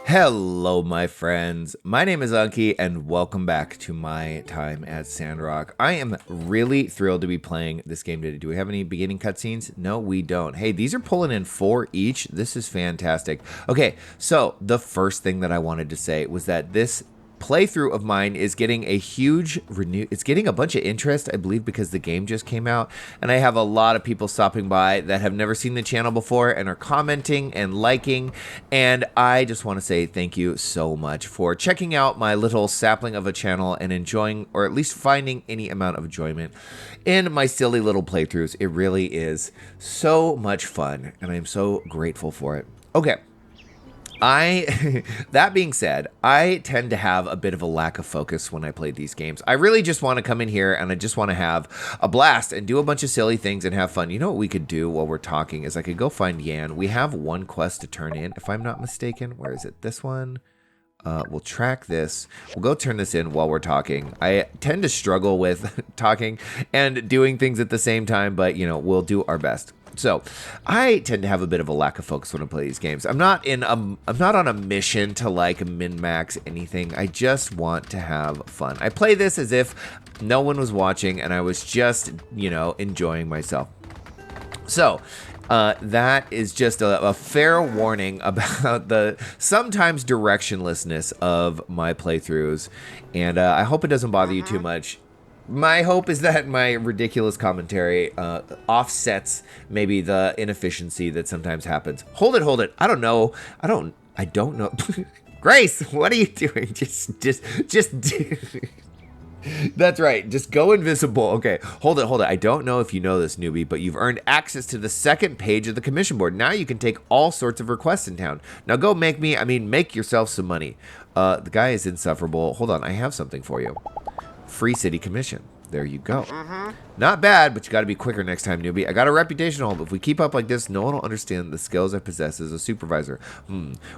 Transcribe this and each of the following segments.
Hello, my friends. My name is Unky, and welcome back to my time at Sandrock. I am really thrilled to be playing this game today. Do we have any beginning cutscenes? No, we don't. Hey, these are pulling in 4 each. This is fantastic. Okay, so the first thing that I wanted to say was that this playthrough of mine is getting a huge it's getting a bunch of interest, I believe, because the game just came out, and I have a lot of people stopping by that have never seen the channel before and are commenting and liking, and I just want to say thank you so much for checking out my little sapling of a channel and enjoying, or at least finding any amount of enjoyment in my silly little playthroughs. It really is so much fun, and I am so grateful for it. Okay. That being said, I tend to have a bit of a lack of focus when I play these games. I really just want to come in here and I just want to have a blast and do a bunch of silly things and have fun. You know what we could do while we're talking is I could go find Yan. We have one quest to turn in, if I'm not mistaken. Where is it? This one? We'll track this. We'll go turn this in while we're talking. I tend to struggle with talking and doing things at the same time, but, you know, we'll do our best. So, I tend to have a bit of a lack of focus when I play these games. I'm not on a mission to like min-max anything. I just want to have fun. I play this as if no one was watching and I was just, you know, enjoying myself. So, that is just a fair warning about the sometimes directionlessness of my playthroughs, and I hope it doesn't bother you too much. My hope is that my ridiculous commentary offsets maybe the inefficiency that sometimes happens. Hold it. I don't know. Grace, what are you doing? Just That's right. Just go invisible. Okay, hold it. I don't know if you know this, newbie, but you've earned access to the second page of the commission board. Now you can take all sorts of requests in town. Now go make yourself some money. The guy is insufferable. Hold on, I have something for you. Free city commission. There you go. Not bad, but you got to be quicker next time, newbie. I got a reputation to hold. If we keep up like this, no one will understand the skills I possess as a supervisor.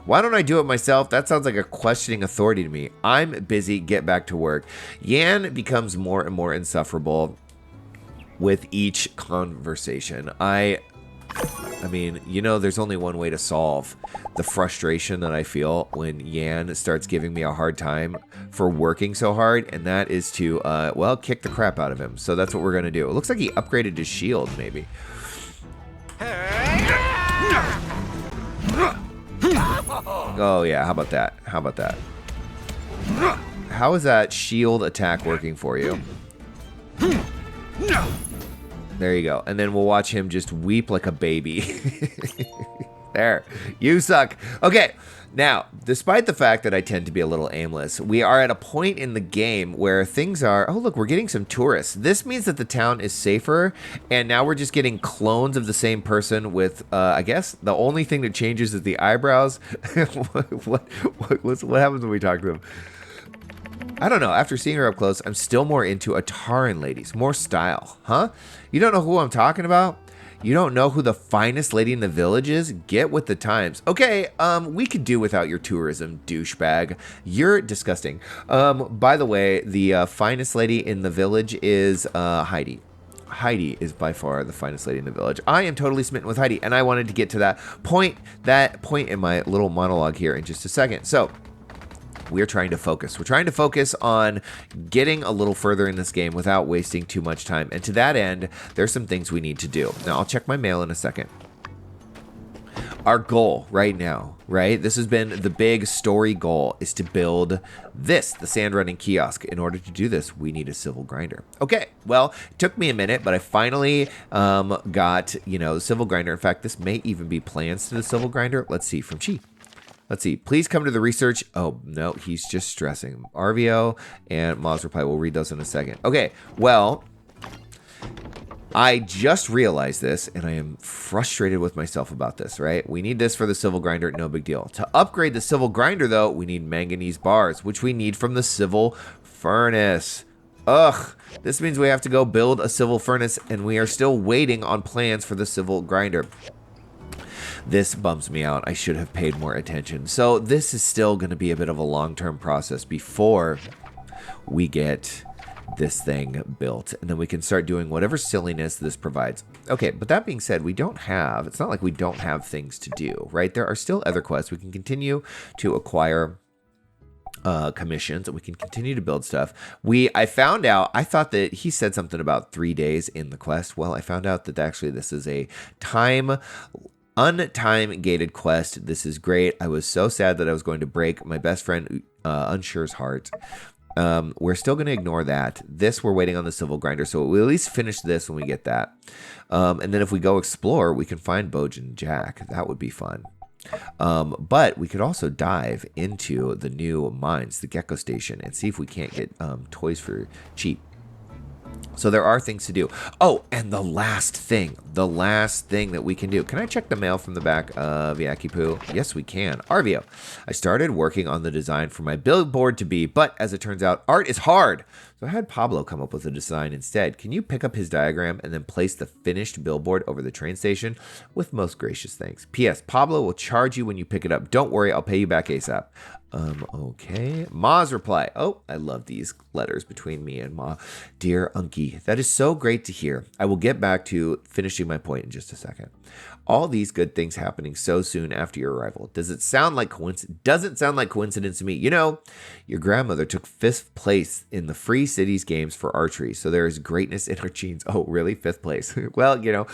Why don't I do it myself? That sounds like a questioning authority to me. I'm busy. Get back to work. Yan becomes more and more insufferable with each conversation. I mean, you know, there's only one way to solve the frustration that I feel when Yan starts giving me a hard time for working so hard, and that is to, well, kick the crap out of him. So that's what we're going to do. It looks like he upgraded his shield, maybe. Oh, yeah, how about that? How is that shield attack working for you? There you go. And then we'll watch him just weep like a baby. There. You suck. Okay. Now, despite the fact that I tend to be a little aimless, we are at a point in the game where things are... Oh, look, we're getting some tourists. This means that the town is safer, and now we're just getting clones of the same person with, I guess, the only thing that changes is the eyebrows. What happens when we talk to them? I don't know. After seeing her up close, I'm still more into Ataran ladies. More style. Huh? You don't know who I'm talking about? You don't know who the finest lady in the village is? Get with the times. Okay, we could do without your tourism, douchebag. You're disgusting. By the way, the finest lady in the village is Heidi. Heidi is by far the finest lady in the village. I am totally smitten with Heidi, and I wanted to get to that point in my little monologue here in just a second. So, we're trying to focus. We're trying to focus on getting a little further in this game without wasting too much time. And to that end, there's some things we need to do. Now, I'll check my mail in a second. Our goal right now, right? This has been the big story goal, is to build this, the sand running kiosk. In order to do this, we need a civil grinder. Okay, well, it took me a minute, but I finally got, you know, the civil grinder. In fact, this may even be plans to the civil grinder. Let's see, from Chi. Let's see. Please come to the research. Oh, no, he's just stressing. RVO and Ma's reply. We'll read those in a second. Okay, well, I just realized this, and I am frustrated with myself about this, right? We need this for the civil grinder. No big deal. To upgrade the civil grinder, though, we need manganese bars, which we need from the civil furnace. Ugh. This means we have to go build a civil furnace, and we are still waiting on plans for the civil grinder. This bums me out. I should have paid more attention. So this is still going to be a bit of a long-term process before we get this thing built. And then we can start doing whatever silliness this provides. Okay, but that being said, it's not like we don't have things to do, right? There are still other quests. We can continue to acquire commissions, and we can continue to build stuff. I found out, I thought that he said something about 3 days in the quest. Well, I found out that actually this is a untime gated quest. This is great. I was so sad that I was going to break my best friend Unsure's heart. We're still going to ignore that. We're waiting on the civil grinder, so we'll at least finish this when we get that. And then if we go explore, we can find Boj and Jack. That would be fun. But we could also dive into the new mines, the Gecko Station, and see if we can't get toys for cheap. So there are things to do. Oh, and the last thing that we can do. Can I check the mail from the back of Yaki-Poo? Yes, we can. Arvio, I started working on the design for my billboard to be, but as it turns out, art is hard. So I had Pablo come up with a design instead. Can you pick up his diagram and then place the finished billboard over the train station? With most gracious thanks. P.S. Pablo will charge you when you pick it up. Don't worry, I'll pay you back ASAP. Okay. Ma's reply. Oh, I love these letters between me and Ma. Dear Unky, that is so great to hear. I will get back to finishing my point in just a second. All these good things happening so soon after your arrival. Doesn't sound like coincidence to me. You know, your grandmother took 5th place in the Free Cities games for archery, so there is greatness in her genes. Oh, really? 5th place? Well, you know,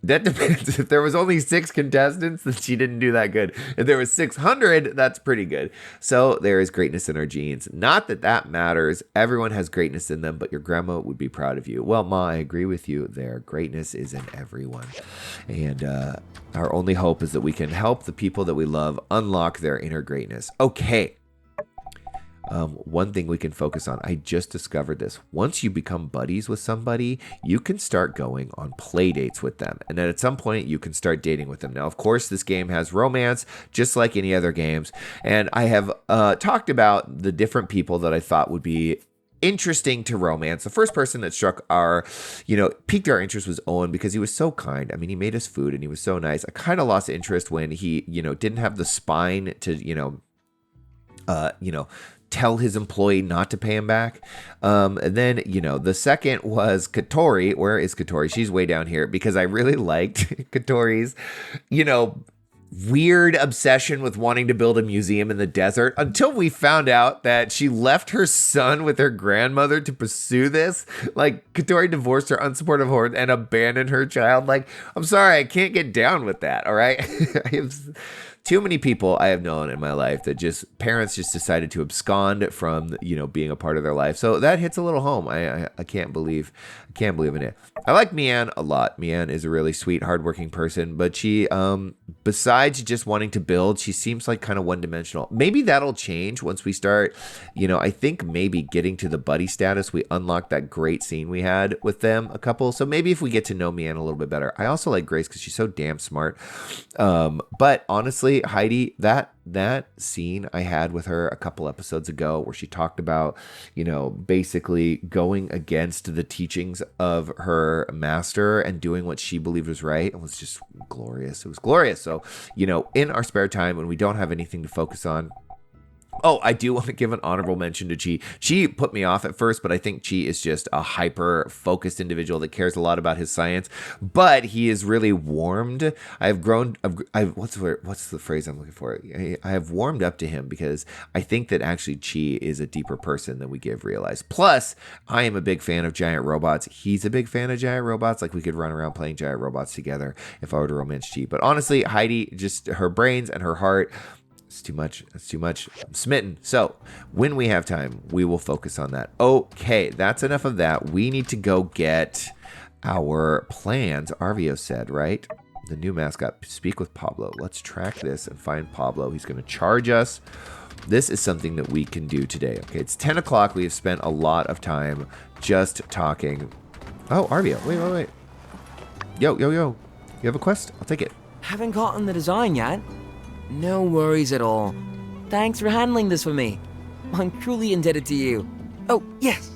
that depends. If there was only 6 contestants, then she didn't do that good. If there was 600, that's pretty good. So there is greatness in our genes. Not that that matters. Everyone has greatness in them, but your grandma would be proud of you. Well, Ma, I agree with you there. Greatness is in everyone. And our only hope is that we can help the people that we love unlock their inner greatness. Okay. One thing we can focus on, I just discovered this. Once you become buddies with somebody, you can start going on play dates with them. And then at some point, you can start dating with them. Now, of course, this game has romance, just like any other games. And I have talked about the different people that I thought would be interesting to romance. The first person that piqued our interest was Owen, because he was so kind. I mean, he made us food and he was so nice. I kind of lost interest when he, didn't have the spine to, tell his employee not to pay him back. And then, the second was Katori. Where is Katori? She's way down here, because I really liked Katori's, weird obsession with wanting to build a museum in the desert, until we found out that she left her son with her grandmother to pursue this. Like, Katori divorced her unsupportive horde and abandoned her child. Like, I'm sorry, I can't get down with that, all right? I have too many people I have known in my life that parents just decided to abscond from, being a part of their life. So that hits a little home. I can't believe in it. I like Mian a lot. Mian is a really sweet, hardworking person, but she, besides just wanting to build, she seems like kind of one-dimensional. Maybe that'll change once we start, I think maybe getting to the buddy status, we unlocked that great scene we had with them, a couple. So maybe if we get to know Mian a little bit better. I also like Grace because she's so damn smart. But honestly, Heidi, that scene I had with her a couple episodes ago where she talked about, basically going against the teachings of her master and doing what she believed was right, it was just glorious. It was glorious. So, in our spare time when we don't have anything to focus on, oh, I do want to give an honorable mention to Chi. Chi put me off at first, but I think Chi is just a hyper-focused individual that cares a lot about his science. But he is really warmed. What's the phrase I'm looking for? I have warmed up to him because I think that actually Chi is a deeper person than we realize. Plus, I am a big fan of giant robots. He's a big fan of giant robots. Like, we could run around playing giant robots together if I were to romance Chi. But honestly, Heidi, just her brains and her heart, it's too much. It's too much. I'm smitten. So when we have time, we will focus on that. Okay, that's enough of that. We need to go get our plans, Arvio said, right? The new mascot. Speak with Pablo. Let's track this and find Pablo. He's going to charge us. This is something that we can do today. Okay, it's 10 o'clock. We have spent a lot of time just talking. Oh, Arvio. Wait. Yo. You have a quest? I'll take it. Haven't gotten the design yet. No worries at all. Thanks for handling this for me. I'm truly indebted to you. Oh, yes.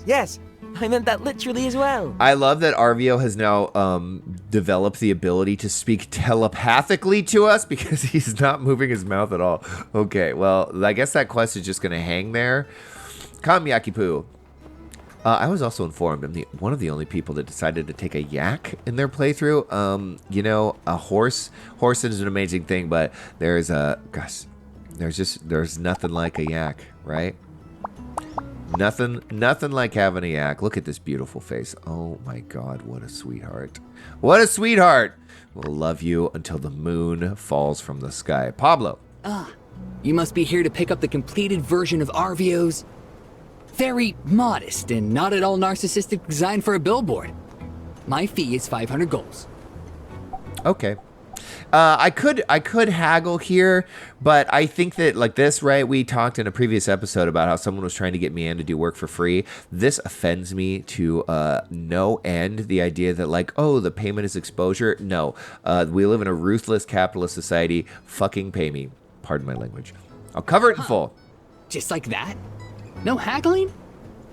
I meant that literally as well. I love that Arvio has now developed the ability to speak telepathically to us because he's not moving his mouth at all. Okay, well, I guess that quest is just going to hang there. Come, Yaki-Poo. I was also informed I'm one of the only people that decided to take a yak in their playthrough. You know, a horse. Horse is an amazing thing, but there's nothing like a yak, right? Nothing like having a yak. Look at this beautiful face. Oh my God, what a sweetheart. What a sweetheart. We'll love you until the moon falls from the sky. Pablo. You must be here to pick up the completed version of RVO's very modest and not at all narcissistic design for a billboard. My fee is 500 golds. Okay. I could haggle here, but I think that like this, right? We talked in a previous episode about how someone was trying to get Mian to do work for free. This offends me to no end. The idea that like, oh, the payment is exposure. No, we live in a ruthless capitalist society. Fucking pay me. Pardon my language. I'll cover it in full. Just like that? No haggling?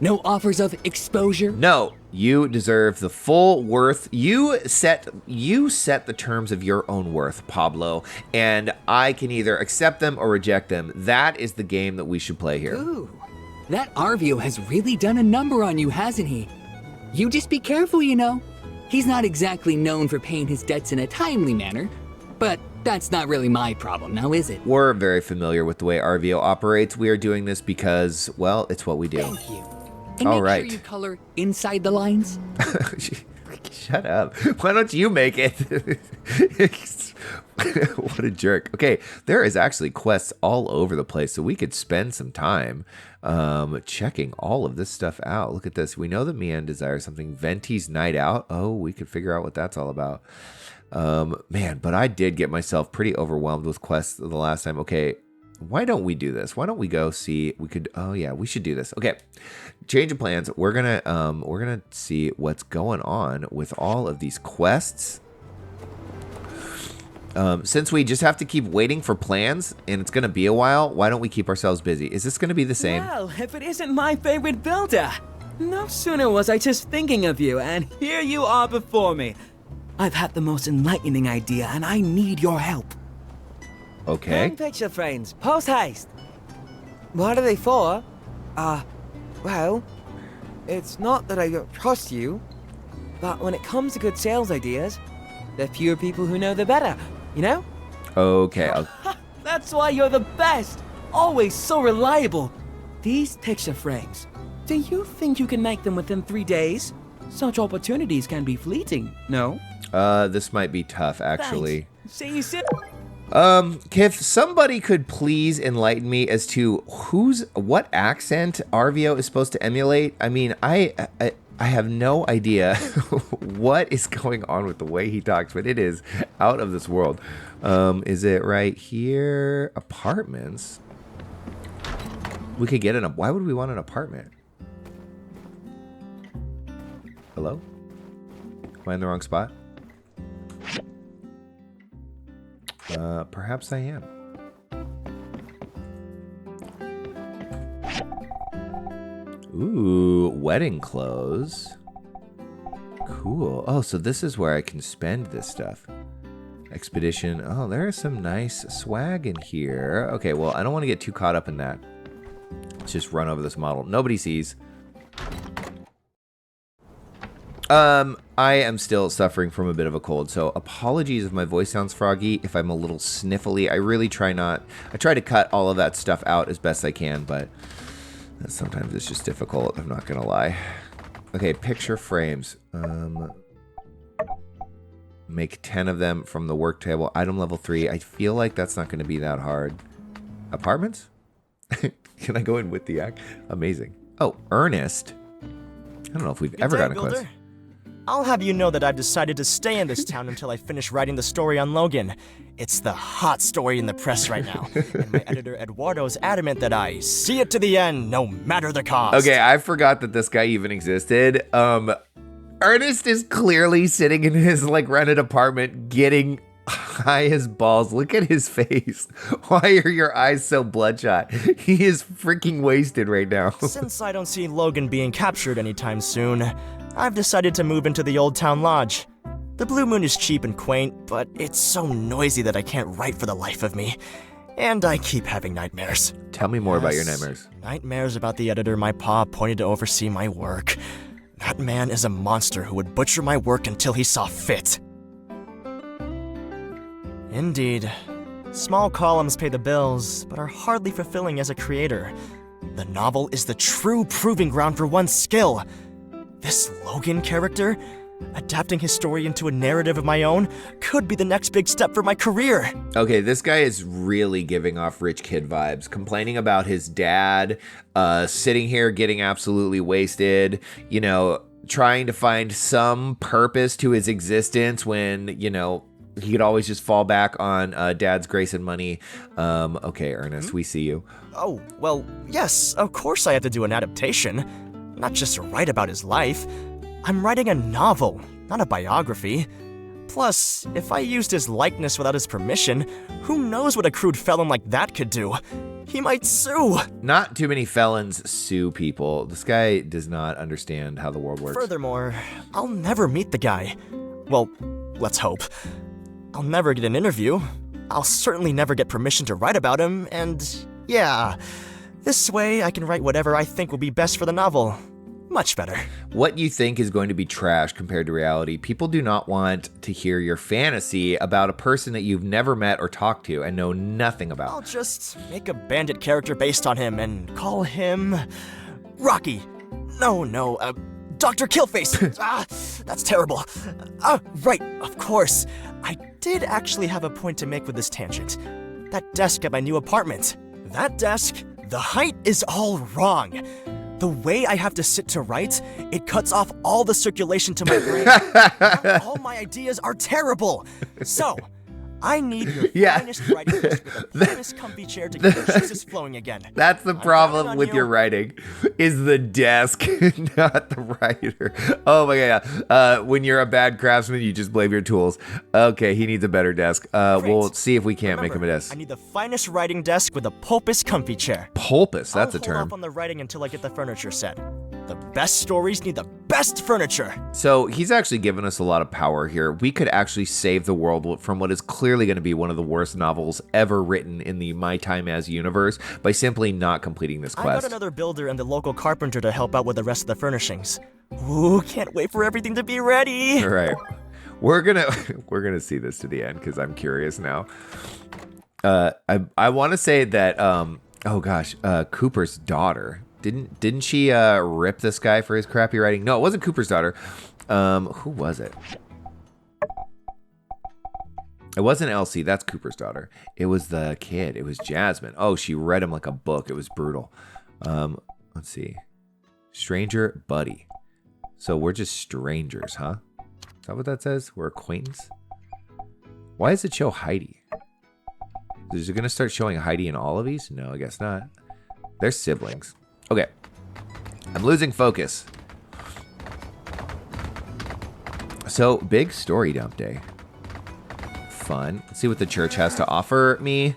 No offers of exposure? No, you deserve the full worth. You set the terms of your own worth, Pablo, and I can either accept them or reject them. That is the game that we should play here. Ooh, that Arvio has really done a number on you, hasn't he? You just be careful, you know. He's not exactly known for paying his debts in a timely manner, but that's not really my problem now, is it? We're very familiar with the way RVO operates. We are doing this because, well, it's what we do. Thank you. And All make right. sure you color inside the lines. Shut up. Why don't you make it? What a jerk. Okay, there is actually quests all over the place, so we could spend some time checking all of this stuff out. Look at this. We know that Mian desires something. Venti's Night Out. Oh, we could figure out what that's all about. Man, but I did get myself pretty overwhelmed with quests the last time. Okay, why don't we do this? Why don't we go see? We could. Oh yeah, we should do this. Okay, change of plans. We're gonna see what's going on with all of these quests. Since we just have to keep waiting for plans and it's gonna be a while, why don't we keep ourselves busy? Is this gonna be the same? Well, if it isn't my favorite builder. No sooner was I just thinking of you, and here you are before me. I've had the most enlightening idea, and I need your help. Okay. Hang picture frames, post haste. What are they for? Well, it's not that I don't trust you, but when it comes to good sales ideas, the fewer people who know the better, you know? Okay. That's why you're the best! Always so reliable! These picture frames, do you think you can make them within 3 days? Such opportunities can be fleeting, no? This might be tough, actually. Thanks. See you soon. If somebody could please enlighten me as to what accent RVO is supposed to emulate. I mean, I have no idea what is going on with the way he talks, but it is out of this world. Is it right here? Apartments? We could get why would we want an apartment? Hello? Am I in the wrong spot? Perhaps I am. Ooh, wedding clothes. Cool. Oh, so this is where I can spend this stuff. Expedition. Oh, there is some nice swag in here. Okay, well, I don't want to get too caught up in that. Let's just run over this model. Nobody sees. I am still suffering from a bit of a cold, so apologies if my voice sounds froggy, if I'm a little sniffly. I really try to cut all of that stuff out as best I can, but sometimes it's just difficult, I'm not gonna lie. Okay, picture frames. Make 10 of them from the work table. Item level 3. I feel like that's not gonna be that hard. Apartments? Can I go in with the act? Amazing. Oh, Ernest. I don't know if we've ever gotten a quest. I'll have you know that I've decided to stay in this town until I finish writing the story on Logan. It's the hot story in the press right now, and my editor Eduardo's adamant that I see it to the end, no matter the cost. Okay, I forgot that this guy even existed. Ernest is clearly sitting in his rented apartment getting high as balls. Look at his face. Why are your eyes so bloodshot? He is freaking wasted right now. Since I don't see Logan being captured anytime soon, I've decided to move into the Old Town Lodge. The Blue Moon is cheap and quaint, but it's so noisy that I can't write for the life of me. And I keep having nightmares. Tell me more about your Yes, nightmares. Nightmares about the editor my pa appointed to oversee my work. That man is a monster who would butcher my work until he saw fit. Indeed. Small columns pay the bills, but are hardly fulfilling as a creator. The novel is the true proving ground for one's skill. This Logan character, adapting his story into a narrative of my own, could be the next big step for my career. Okay, this guy is really giving off rich kid vibes, complaining about his dad, sitting here getting absolutely wasted, you know, trying to find some purpose to his existence when, you know, he could always just fall back on dad's grace and money. Okay, Ernest, we see you. Oh, well, yes, of course I have to do an adaptation. Not just write about his life. I'm writing a novel, not a biography. Plus, if I used his likeness without his permission, who knows what a crude felon like that could do? He might sue! Not too many felons sue people. This guy does not understand how the world works. Furthermore, I'll never meet the guy. Well, let's hope. I'll never get an interview. I'll certainly never get permission to write about him, and yeah, this way I can write whatever I think will be best for the novel. Much better. What you think is going to be trash compared to reality, people do not want to hear your fantasy about a person that you've never met or talked to and know nothing about. I'll just make a bandit character based on him and call him Rocky. No, Dr. Killface. That's terrible. Right, of course. I did actually have a point to make with this tangent. That desk at my new apartment. That desk, the height is all wrong. The way I have to sit to write, it cuts off all the circulation to my brain. Now all my ideas are terrible. So, I need your finest writing desk with a famous comfy chair to get the juices flowing again. That's the I'm problem counting on with you. your writing, is the desk, not the writer. Oh my god. When you're a bad craftsman, you just blame your tools. Okay, he needs a better desk. We'll see if we can't make him a desk. I need the finest writing desk with a pulpous comfy chair. Pulpous, that's a I'll term. hold off on the writing until I get the furniture set. The best stories need the best furniture. So he's actually given us a lot of power here. We could actually save the world from what is clearly going to be one of the worst novels ever written in the My Time As universe by simply not completing this I quest. got another builder and the local carpenter to help out with the rest of the furnishings. Ooh, can't wait for everything to be ready. All right. We're gonna see this to the end because I'm curious now. I want to say that Cooper's daughter didn't she rip this guy for his crappy writing? No, it wasn't Cooper's daughter. Who was it? It wasn't Elsie. That's Cooper's daughter. It was the kid. It was Jasmine. Oh, she read him like a book. It was brutal. Let's see. Stranger buddy. So we're just strangers, huh? Is that what that says? We're acquaintance? Why does it show Heidi? Is it going to start showing Heidi in all of these? No, I guess not. They're siblings. Okay. I'm losing focus. So, big story dump day. Fun. Let's see what the church has to offer me.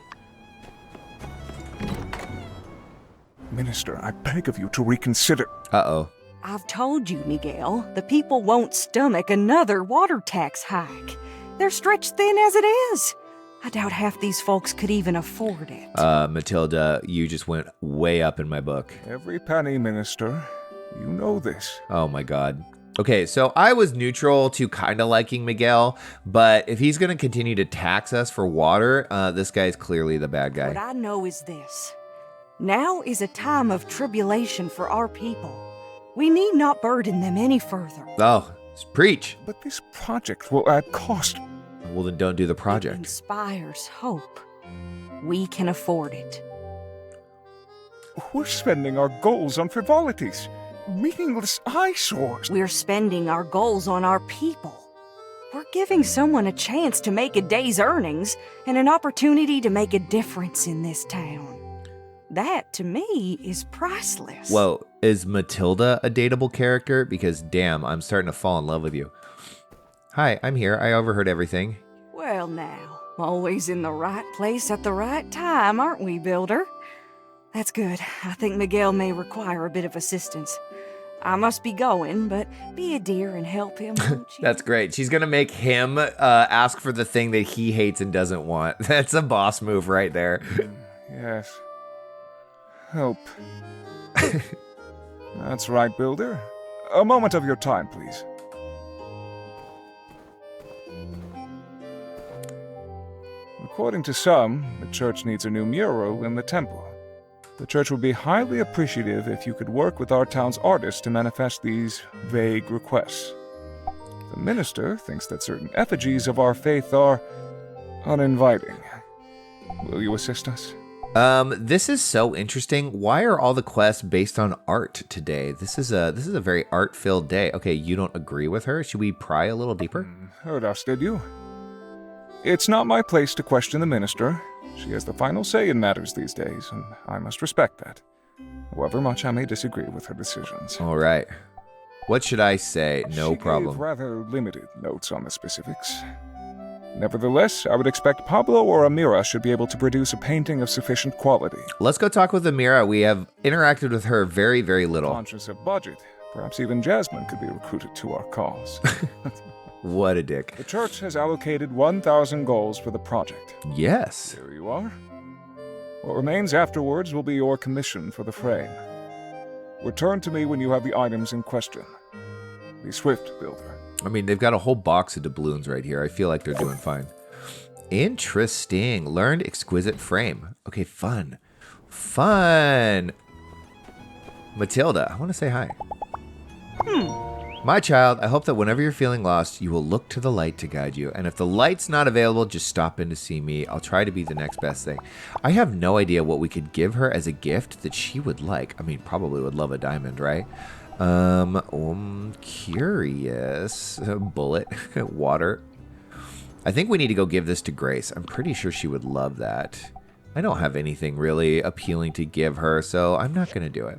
Minister, I beg of you to reconsider. Uh-oh. I've told you, Miguel, the people won't stomach another water tax hike. They're stretched thin as it is. I doubt half these folks could even afford it. Matilda, you just went way up in my book. Every penny, Minister. You know this. Oh my god. Okay, so I was neutral to kind of liking Miguel, but if he's going to continue to tax us for water, this guy's clearly the bad What guy. I know is this. Now is a time of tribulation for our people. We need not burden them any further. Oh, preach. But this project will add cost. Well, then don't do the It project. inspires hope. We can afford it. We're spending our goals on frivolities. Meaningless eyesores. We're spending our goals on our people. We're giving someone a chance to make a day's earnings and an opportunity to make a difference in this town. That, to me, is priceless. Whoa, is Matilda a dateable character? Because damn, I'm starting to fall in love with you. Hi, I'm here. I overheard everything. Well, now, always in the right place at the right time, aren't we, Builder? That's good. I think Miguel may require a bit of assistance. I must be going, but be a dear and help him, won't you? That's great. She's going to make him ask for the thing that he hates and doesn't want. That's a boss move right there. Yes. Help. That's right, Builder. A moment of your time, please. According to some, the church needs a new mural in the temple. The church would be highly appreciative if you could work with our town's artists to manifest these vague requests. The minister thinks that certain effigies of our faith are uninviting. Will you assist us? This is so interesting. Why are all the quests based on art today? This is a very art-filled day. Okay, you don't agree with her? Should we pry a little deeper? Heard us, did you? It's not my place to question the minister. She has the final say in matters these days, and I must respect that, however much I may disagree with her decisions. All right. What should I say? No She problem. gave rather limited notes on the specifics. Nevertheless, I would expect Pablo or Amira should be able to produce a painting of sufficient quality. Let's go talk with Amira. We have interacted with her very, very little. Conscious of budget, perhaps even Jasmine could be recruited to our cause. What a dick. The church has allocated 1,000 goals for the project. Yes. There you are. What remains afterwards will be your commission for the frame. Return to me when you have the items in question. Be swift, Builder. I mean, they've got a whole box of doubloons right here. I feel like they're doing fine. Interesting. Learned exquisite frame. Okay, fun. Fun. Matilda, I want to say hi. My child, I hope that whenever you're feeling lost, you will look to the light to guide you. And if the light's not available, just stop in to see me. I'll try to be the next best thing. I have no idea what we could give her as a gift that she would like. I mean, probably would love a diamond, right? Curious. Bullet. Water. I think we need to go give this to Grace. I'm pretty sure she would love that. I don't have anything really appealing to give her, so I'm not going to do it.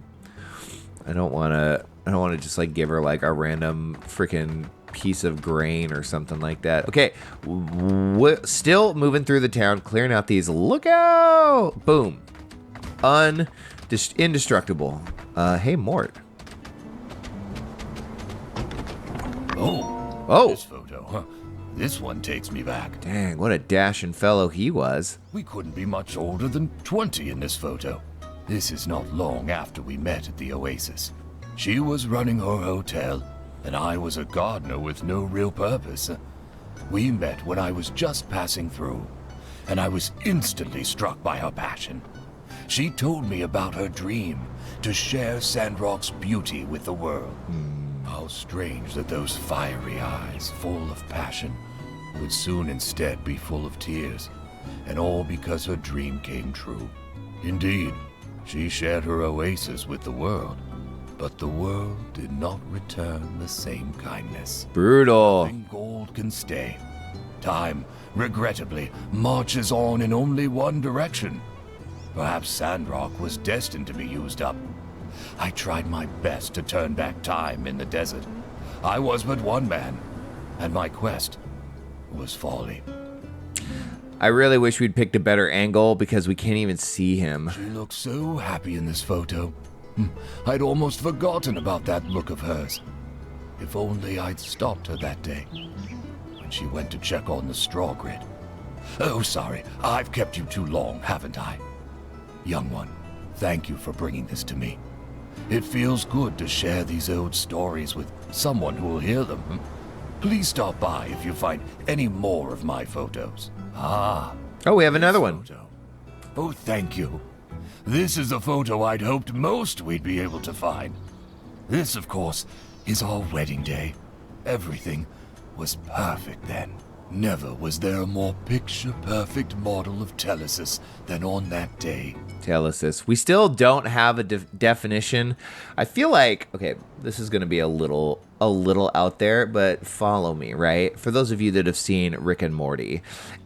I don't want to just like give her like a random freaking piece of grain or something like that. Okay, still moving through the town, clearing out these. Look out! Boom. Indestructible. Hey, Mort. Oh. This photo, huh? This one takes me back. Dang, what a dashing fellow he was. We couldn't be much older than 20 in this photo. This is not long after we met at the Oasis. She was running her hotel, and I was a gardener with no real purpose. We met when I was just passing through, and I was instantly struck by her passion. She told me about her dream to share Sandrock's beauty with the world. How strange that those fiery eyes, full of passion, would soon instead be full of tears, and all because her dream came true. Indeed, she shared her oasis with the world, but the world did not return the same kindness. Brutal. Nothing gold can stay. Time, regrettably, marches on in only one direction. Perhaps Sandrock was destined to be used up. I tried my best to turn back time in the desert. I was but one man, and my quest was folly. I really wish we'd picked a better angle because we can't even see him. She looked so happy in this photo. I'd almost forgotten about that look of hers. If only I'd stopped her that day, when she went to check on the straw grid. Oh, sorry, I've kept you too long, haven't I? Young one, thank you for bringing this to me. It feels good to share these old stories with someone who will hear them. Please stop by if you find any more of my photos. Ah. Oh, we have another one. Photo. Oh, thank you. This is the photo I'd hoped most we'd be able to find. This, of course, is our wedding day. Everything was perfect then. Never was there a more picture-perfect model of Telesis than on that day. Telesis. We still don't have a definition. I feel like, okay, this is going to be a little out there, but follow me, right? For those of you that have seen Rick and Morty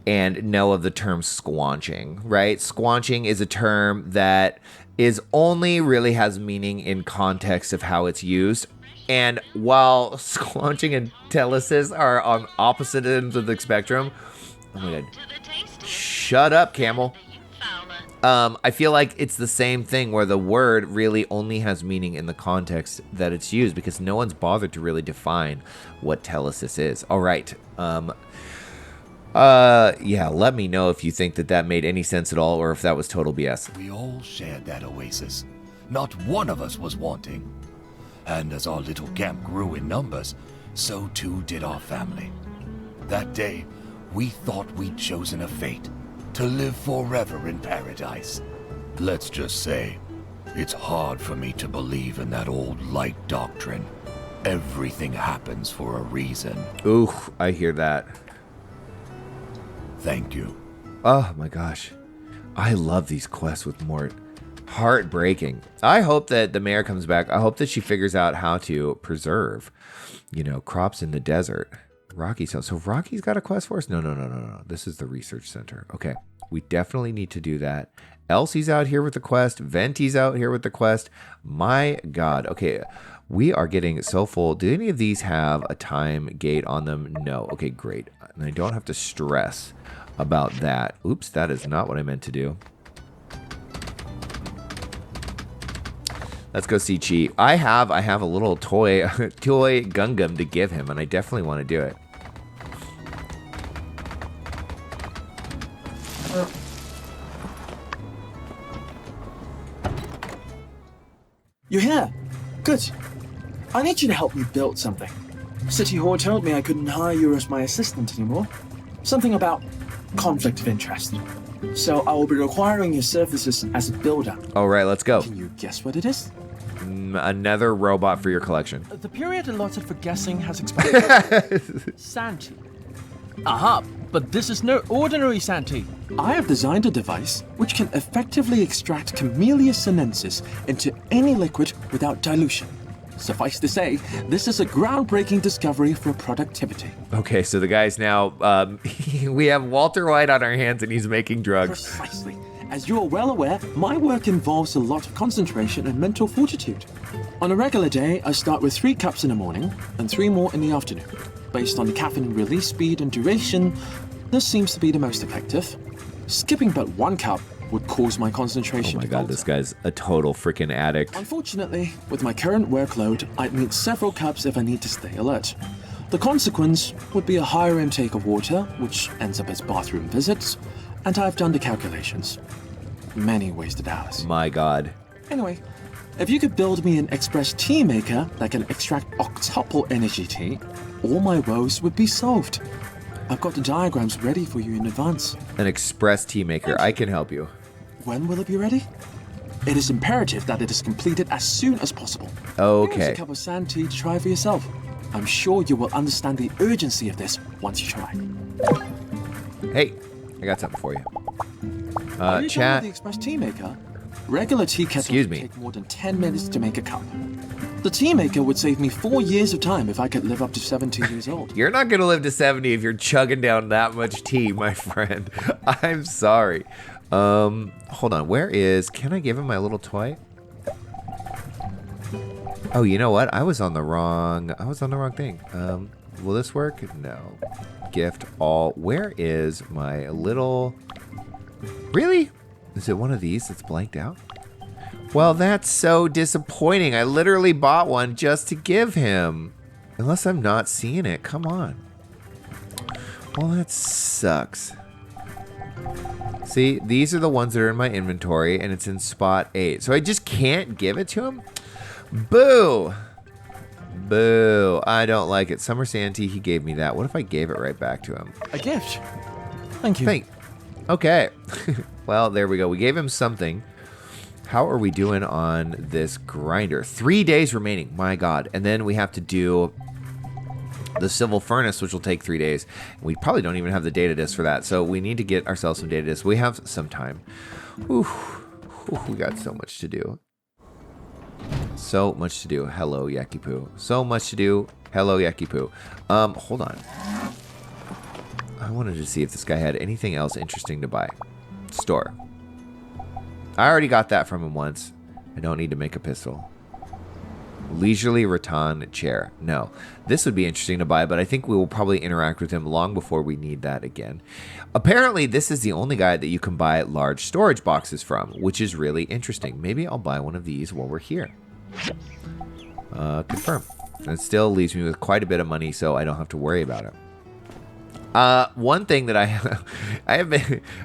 and know of the term squanching, right? Squanching is a term that is only really has meaning in context of how it's used. And while squanching and telesis are on opposite ends of the spectrum, oh my god, shut up, camel. I feel like it's the same thing where the word really only has meaning in the context that it's used because no one's bothered to really define what telesis is. All right. Yeah, let me know if you think that made any sense at all or if that was total BS. We all shared that oasis. Not one of us was wanting. And as our little camp grew in numbers, so too did our family. That day, we thought we'd chosen a fate to live forever in paradise. Let's just say, it's hard for me to believe in that old light doctrine. Everything happens for a reason. Ooh, I hear that. Thank you. Oh my gosh. I love these quests with Mort. Heartbreaking. I hope that the mayor comes back. I hope that she figures out how to preserve, crops in the desert. Rocky's house. So Rocky's got a quest for us? No. This is the research center. Okay. We definitely need to do that. Elsie's out here with the quest. Venti's out here with the quest. My God. Okay. We are getting so full. Do any of these have a time gate on them? No. Okay, great. And I don't have to stress about that. Oops, that is not what I meant to do. Let's go see Chi. I have a little toy Gungam to give him, and I definitely want to do it. You're here. Good. I need you to help me build something. City Hall told me I couldn't hire you as my assistant anymore. Something about conflict of interest. So I will be requiring your services as a builder. All right, let's go. Can you guess what it is? Another robot for your collection. The period allotted for guessing has expired. Santee. Aha, but this is no ordinary Santee. I have designed a device which can effectively extract Camellia sinensis into any liquid without dilution. Suffice to say, this is a groundbreaking discovery for productivity. Okay, so the guy's now, we have Walter White on our hands and he's making drugs. Precisely. As you are well aware, my work involves a lot of concentration and mental fortitude. On a regular day, I start with 3 cups in the morning and 3 more in the afternoon. Based on caffeine release speed and duration, this seems to be the most effective. Skipping but 1 cup would cause my concentration Oh my to God, falter. this guy's a total freaking addict. Unfortunately, with my current workload, I'd need several cups if I need to stay alert. The consequence would be a higher intake of water, which ends up as bathroom visits, and I've done the calculations. Many wasted hours. My God. Anyway, if you could build me an express tea maker that can extract octuple energy tea, all my woes would be solved. I've got the diagrams ready for you in advance. An express tea maker. I can help you. When will it be ready? It is imperative that it is completed as soon as possible. Here's Okay. a cup of sand tea to try for yourself. I'm sure you will understand the urgency of this once you try. Hey, I got something for you. Are you done Chat. with the express tea maker? Regular tea kettles Excuse would me. take more than 10 minutes to make a cup. The tea maker would save me 4 years of time if I could live up to 70 years old. You're not gonna live to 70 if you're chugging down that much tea, my friend. I'm sorry. Hold on. Can I give him my little toy? Oh, you know what? I was on the wrong thing. Will this work? No. Gift all. Where is my little... Really? Is it one of these that's blanked out? Well, that's so disappointing. I literally bought one just to give him. Unless I'm not seeing it. Come on. Well, that sucks. See, these are the ones that are in my inventory, and it's in spot 8. So I just can't give it to him? Boo! Boo. I don't like it. Summer Santee, he gave me that. What if I gave it right back to him? A gift. Thank you. Okay. Well, there we go. We gave him something. How are we doing on this grinder? 3 days remaining. My God. And then we have to do the civil furnace, which will take 3 days. We probably don't even have the data disk for that. So we need to get ourselves some data disks. We have some time. Whew. We got so much to do. So much to do. Hello, Yakipoo. So much to do. Hello, Yakipoo. Hold on. I wanted to see if this guy had anything else interesting to buy. Store. I already got that from him once. I don't need to make a pistol. Leisurely rattan chair. No. This would be interesting to buy, but I think we will probably interact with him long before we need that again. Apparently, this is the only guy that you can buy large storage boxes from, which is really interesting. Maybe I'll buy one of these while we're here. Confirm. It still leaves me with quite a bit of money, so I don't have to worry about it. One thing that I'm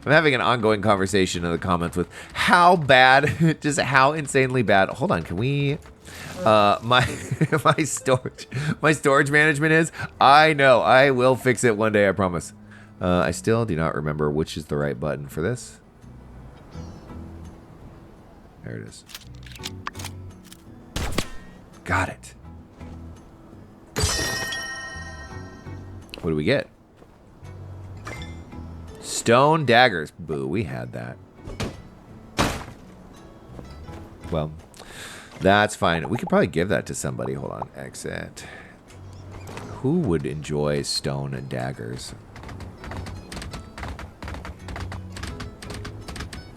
having an ongoing conversation in the comments with how bad, just how insanely bad. Hold on, can we? My storage management is. I know, I will fix it one day, I promise. I still do not remember which is the right button for this. There it is. Got it. What do we get? Stone daggers. Boo, we had that. Well, that's fine. We could probably give that to somebody. Hold on. Exit. Who would enjoy stone and daggers?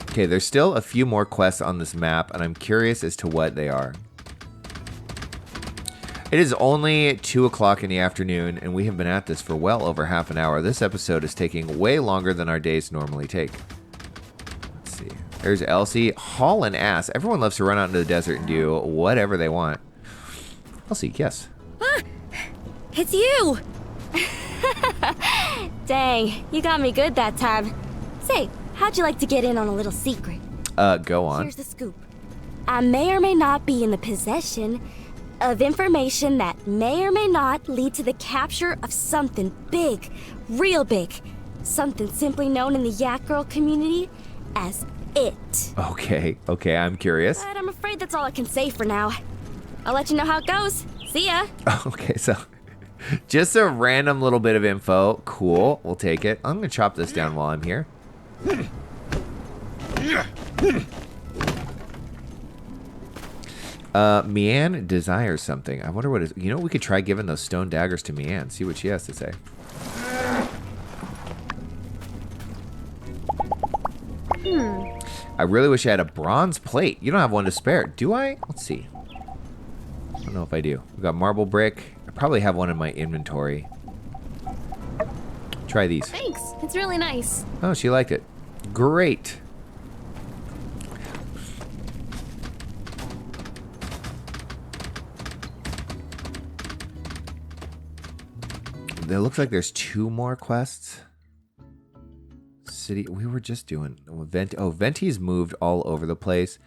Okay, there's still a few more quests on this map, and I'm curious as to what they are. It is only 2 o'clock in the afternoon, and we have been at this for well over half an hour. This episode is taking way longer than our days normally take. Let's see. There's Elsie. Hauling ass. Everyone loves to run out into the desert and do whatever they want. Elsie, yes. Ah, it's you! Dang, you got me good that time. Say, how'd you like to get in on a little secret? Go on. Here's the scoop. I may or may not be in the possession of information that may or may not lead to the capture of something big, real big. Something simply known in the Yak Girl community as it. Okay, I'm curious. But I'm afraid that's all I can say for now. I'll let you know how it goes. See ya. Okay, so just a random little bit of info. Cool, we'll take it. I'm gonna chop this down while I'm here. Mianne desires something. I wonder what is. You know, we could try giving those stone daggers to Mianne. See what she has to say. I really wish I had a bronze plate. You don't have one to spare, do I? Let's see. I don't know if I do. We got marble brick. I probably have one in my inventory. Try these. Thanks. It's really nice. Oh, she liked it. Great. It looks like there's 2 more quests. City, we were just doing Venti's moved all over the place.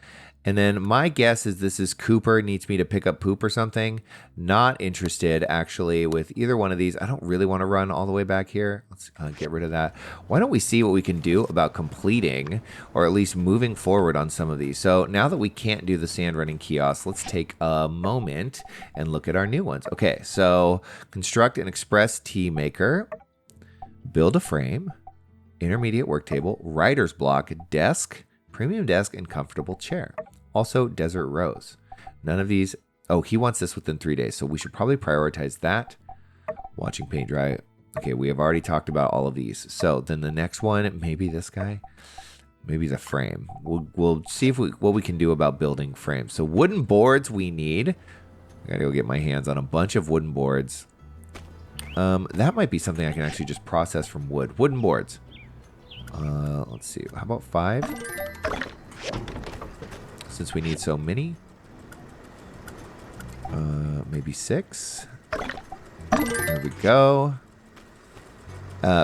And then my guess is this is Cooper needs me to pick up poop or something. Not interested actually with either one of these. I don't really want to run all the way back here. Let's get rid of that. Why don't we see what we can do about completing or at least moving forward on some of these. So now that we can't do the sand running kiosk, let's take a moment and look at our new ones. Okay, so construct an express tea maker, build a frame, intermediate work table, writer's block, desk, premium desk, and comfortable chair. Also, desert rose. None of these. Oh, he wants this within 3 days, so we should probably prioritize that. Watching paint dry. Okay, we have already talked about all of these. So then the next one, maybe this guy. Maybe the frame. We'll see if what we can do about building frames. So wooden boards we need. I gotta go get my hands on a bunch of wooden boards. That might be something I can actually just process from wood. Wooden boards. Let's see. How about 5? Since we need so many. Maybe 6. There we go.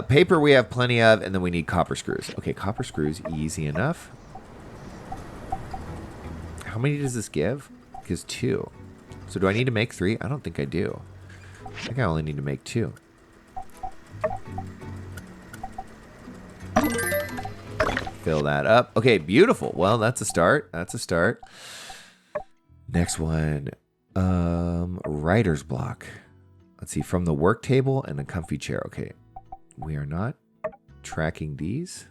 Paper we have plenty of, and then we need copper screws. Okay, copper screws, easy enough. How many does this give? It gives 2. So do I need to make 3? I don't think I do. I think I only need to make 2. Fill that up. Okay, beautiful. Well, that's a start. That's a start. Next one. Writer's block. Let's see. From the work table and a comfy chair. Okay. We are not tracking these.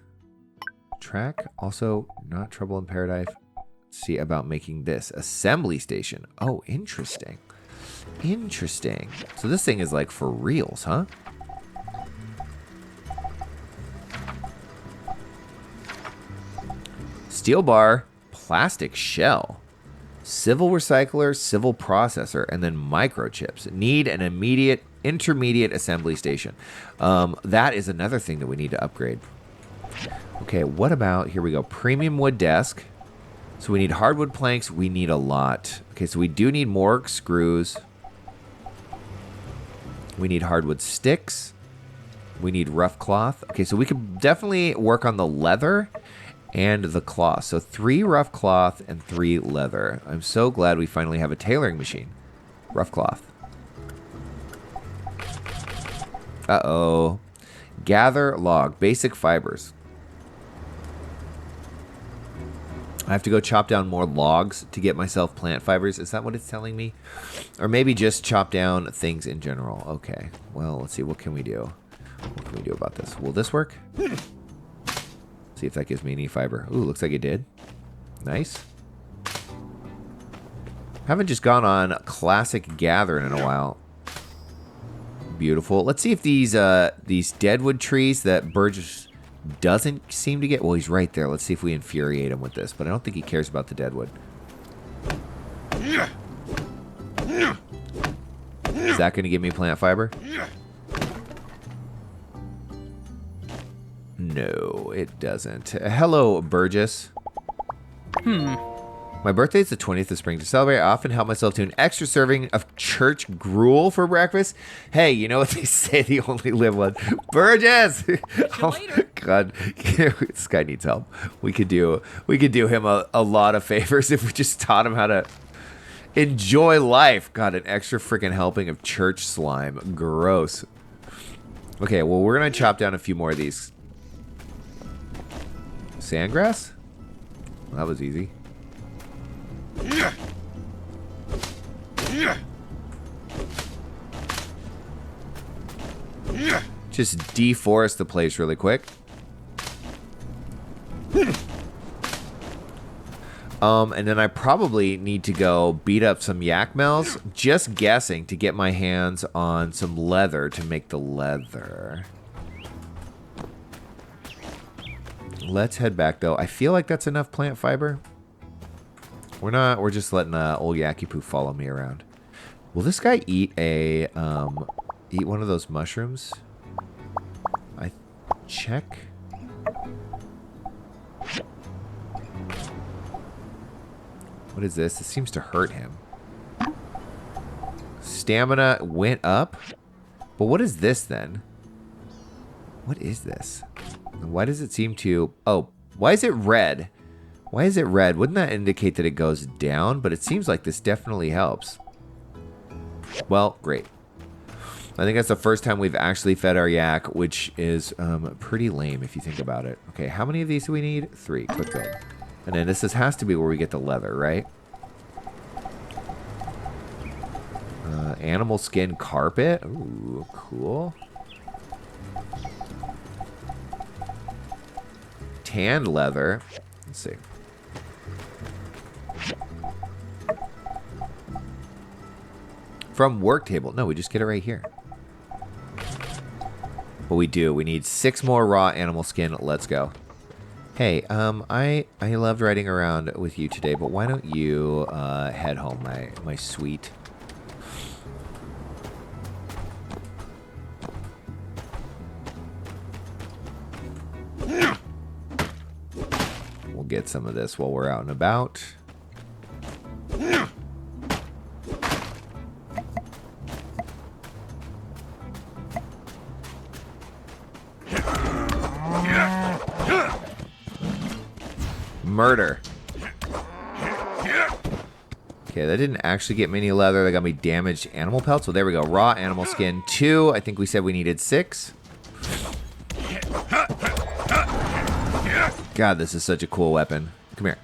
Track. Also, not trouble in paradise. Let's see about making this. Assembly station. Oh, interesting. Interesting. So this thing is like for reals, huh? Steel bar, plastic shell. civil recycler, civil processor, and then microchips. Need an immediate intermediate assembly station. That is another thing that we need to upgrade. Okay, what about, here we go, premium wood desk. So we need hardwood planks. We need a lot. Okay, so we do need more screws. We need hardwood sticks. We need rough cloth. Okay, so we could definitely work on the leather and the cloth. So 3 rough cloth and 3 leather. I'm so glad we finally have a tailoring machine. Rough cloth. Uh-oh. Gather log. Basic fibers. I have to go chop down more logs to get myself plant fibers. Is that what it's telling me? Or maybe just chop down things in general. Okay. Well, let's see. What can we do? What can we do about this? Will this work? See if that gives me any fiber. Ooh, looks like it did. Nice. Haven't just gone on classic gathering in a while. Beautiful. Let's see if these deadwood trees that Burgess doesn't seem to get... Well, he's right there. Let's see if we infuriate him with this. But I don't think he cares about the deadwood. Is that going to give me plant fiber? No, it doesn't. Hello, Burgess. My birthday is the 20th of spring. To celebrate, I often help myself to an extra serving of church gruel for breakfast. Hey, you know what they say? They only live once. Burgess! Oh, God. This guy needs help. We could do him a lot of favors if we just taught him how to enjoy life. God, an extra freaking helping of church slime. Gross. Okay, well, we're going to chop down a few more of these. Sandgrass? Well, that was easy. Just deforest the place really quick. And then I probably need to go beat up some yak mells. Just guessing to get my hands on some leather to make the leather. Let's head back though. I feel like that's enough plant fiber. We're not. We're just letting old Yacky Poo follow me around. Will this guy eat a eat one of those mushrooms? I check. What is this? It seems to hurt him. Stamina went up, but what is this then? What is this? Why does it seem to? Oh, why is it red? Why is it red? Wouldn't that indicate that it goes down? But it seems like this definitely helps. Well, great. I think that's the first time we've actually fed our yak, which is pretty lame if you think about it. Okay, how many of these do we need? 3. Quick build. And then this has to be where we get the leather, right? Animal skin carpet. Ooh, cool. Tanned leather. Let's see. From work table. No, we just get it right here. But we do. We need 6 more raw animal skin. Let's go. Hey, I loved riding around with you today, but why don't you head home, my sweet. We'll get some of this while we're out and about. Murder. Okay, that didn't actually get me any leather. That got me damaged animal pelts. So there we go. Raw animal skin 2. I think we said we needed 6. God, this is such a cool weapon. Come here.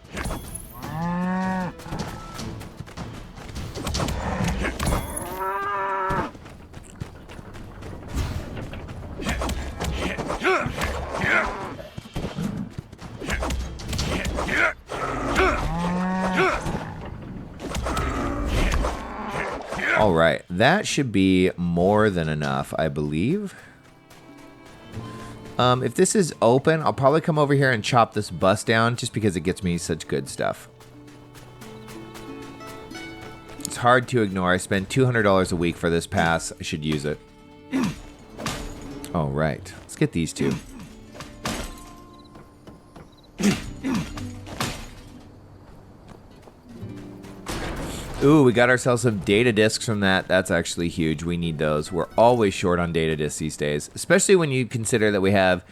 All right, that should be more than enough, I believe. If this is open, I'll probably come over here and chop this bus down just because it gets me such good stuff. It's hard to ignore. I spend $200 a week for this pass. I should use it. All right. Let's get these two. Ooh, we got ourselves some data discs from that. That's actually huge. We need those. We're always short on data discs these days, especially when you consider that we have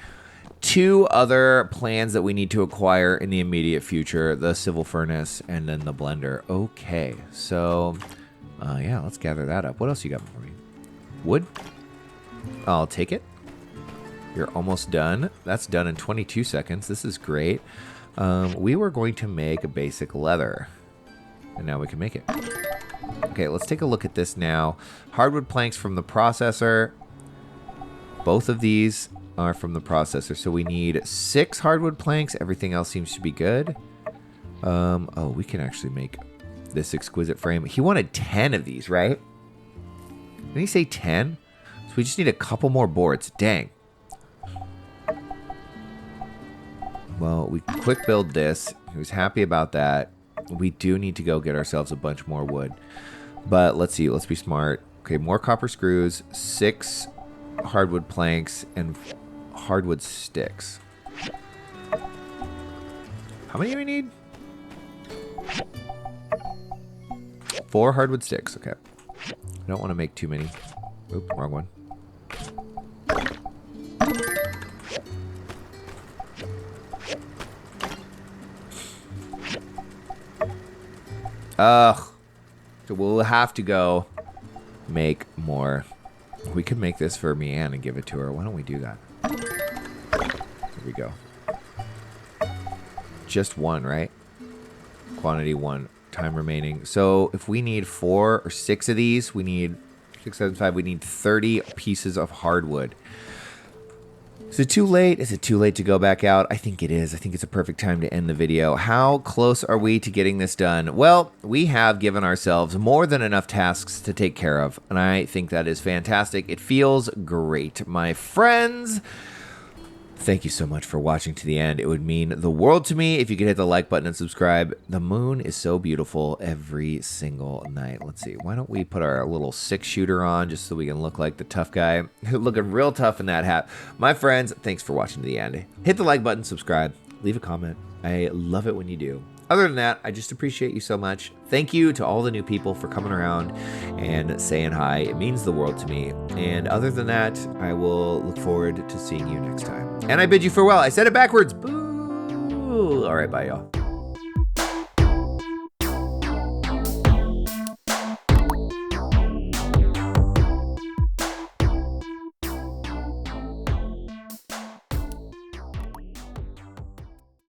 2 other plans that we need to acquire in the immediate future, the civil furnace and then the blender. Okay, so yeah, let's gather that up. What else you got for me? Wood? I'll take it. You're almost done. That's done in 22 seconds. This is great. We were going to make a basic leather. And now we can make it. Okay, let's take a look at this now. Hardwood planks from the processor. Both of these are from the processor. So we need 6 hardwood planks. Everything else seems to be good. Oh, we can actually make this exquisite frame. He wanted 10 of these, right? Did he say 10? So we just need a couple more boards. Dang. Well, we quick build this. He was happy about that. We do need to go get ourselves a bunch more wood. But let's see. Let's be smart. Okay, more copper screws, 6 hardwood planks, and hardwood sticks. How many do we need? 4 hardwood sticks. Okay. I don't want to make too many. Oop, wrong one. Ugh. So we'll have to go make more. We could make this for Mianne and give it to her. Why don't we do that? Here we go. Just 1, right? Quantity 1. Time remaining. So if we need 4 or 6 of these, we need 6, 7, 5. We need 30 pieces of hardwood. Is it too late? Is it too late to go back out? I think it is. I think it's a perfect time to end the video. How close are we to getting this done? Well, we have given ourselves more than enough tasks to take care of, and I think that is fantastic. It feels great. My friends, thank you so much for watching to the end. It would mean the world to me if you could hit the like button and subscribe. The moon is so beautiful every single night. Let's see. Why don't we put our little 6-shooter on just so we can look like the tough guy. Looking real tough in that hat. My friends, thanks for watching to the end. Hit the like button, subscribe, leave a comment. I love it when you do. Other than that, I just appreciate you so much. Thank you to all the new people for coming around and saying hi. It means the world to me. And other than that, I will look forward to seeing you next time. And I bid you farewell. I said it backwards. Boo! All right, bye, y'all.